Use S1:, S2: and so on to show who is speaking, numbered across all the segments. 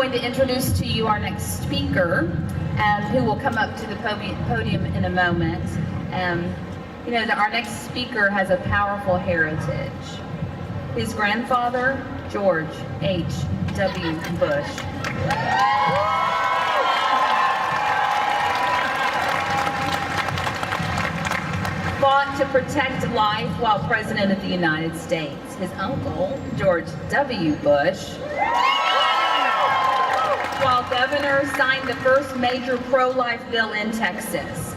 S1: going to introduce to you our next speaker, who will come up to the podium in a moment. Our next speaker has a powerful heritage. His grandfather, George H.W. Bush, fought to protect life while President of the United States. His uncle, George W. Bush, while governor, signed the first major pro-life bill in Texas.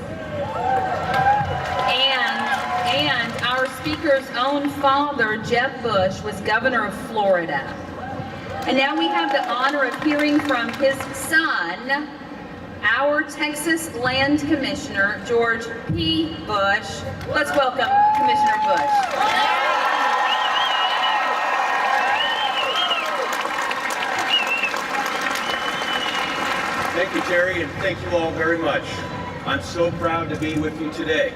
S1: And our speaker's own father, Jeb Bush, was governor of Florida. And now we have the honor of hearing from his son, our Texas Land Commissioner, George P. Bush. Let's welcome Commissioner Bush.
S2: Thank you, Terry, and thank you all very much. I'm so proud to be with you today.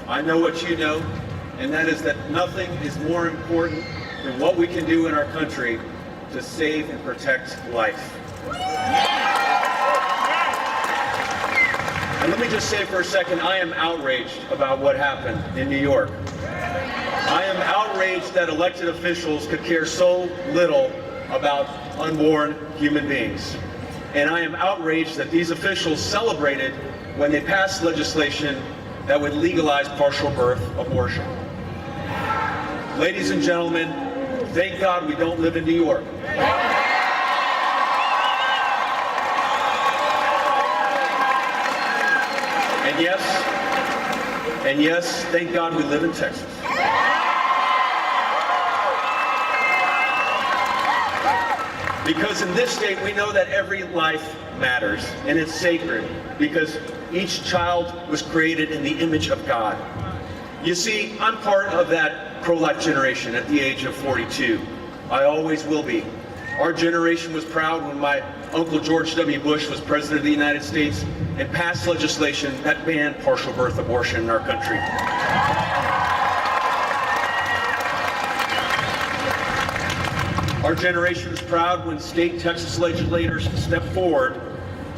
S2: I know what you know, and that is that nothing is more important than what we can do in our country to save and protect life. And let me just say for a second, I am outraged about what happened in New York. I am outraged that elected officials could care so little about unborn human beings. And I am outraged that these officials celebrated when they passed legislation that would legalize partial birth abortion. Ladies and gentlemen, thank God we don't live in New York. And yes, thank God we live in Texas. Because in this state, we know that every life matters, and it's sacred, because each child was created in the image of God. You see, I'm part of that pro-life generation at the age of 42. I always will be. Our generation was proud when my uncle George W. Bush was President of the United States and passed legislation that banned partial birth abortion in our country. Our generation is proud when state Texas legislators stepped forward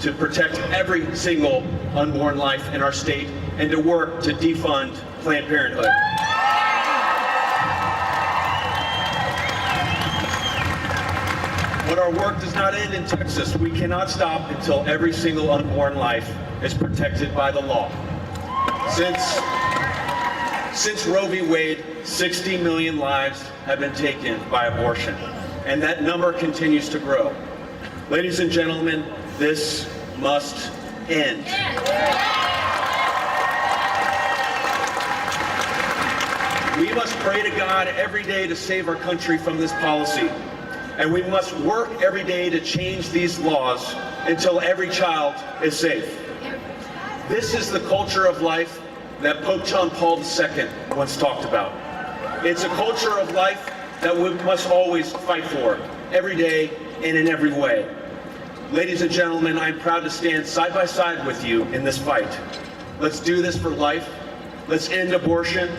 S2: to protect every single unborn life in our state and to work to defund Planned Parenthood. But our work does not end in Texas. We cannot stop until every single unborn life is protected by the law. Since Roe v. Wade, 60 million lives have been taken by abortion, and that number continues to grow. Ladies and gentlemen, this must end. We must pray to God every day to save our country from this policy. And we must work every day to change these laws until every child is safe. This is the culture of life that Pope John Paul II once talked about. It's a culture of life that we must always fight for, every day and in every way. Ladies and gentlemen, I'm proud to stand side by side with you in this fight. Let's do this for life. Let's end abortion.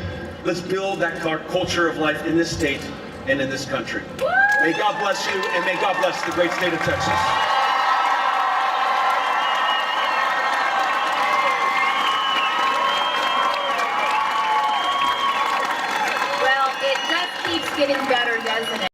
S2: Let's build that culture of life in this state and in this country. May God bless you, and may God bless the great state of Texas.
S1: Well, it just keeps getting better, doesn't it?